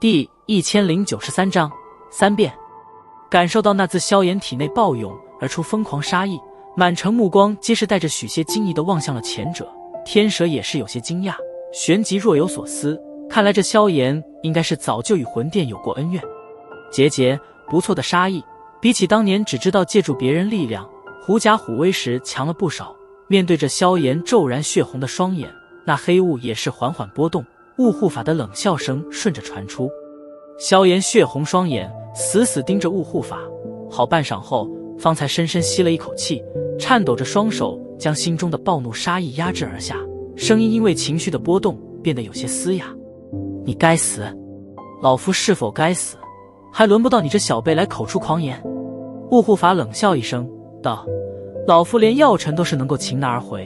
第1093章3变。感受到那自萧炎体内暴涌而出疯狂杀意，满城目光皆是带着许些惊异地望向了前者。天蛇也是有些惊讶，旋即若有所思，看来这萧炎应该是早就与魂殿有过恩怨。节不错的杀意，比起当年只知道借助别人力量狐假虎威时强了不少。面对着萧炎骤然血红的双眼，那黑雾也是缓缓波动，雾护法的冷笑声顺着传出。萧炎血红双眼死死盯着雾护法，好半晌后方才深深吸了一口气，颤抖着双手将心中的暴怒杀意压制而下，声音因为情绪的波动变得有些嘶哑。你该死！老夫是否该死，还轮不到你这小辈来口出狂言。雾护法冷笑一声道，老夫连药尘都是能够擒拿而回，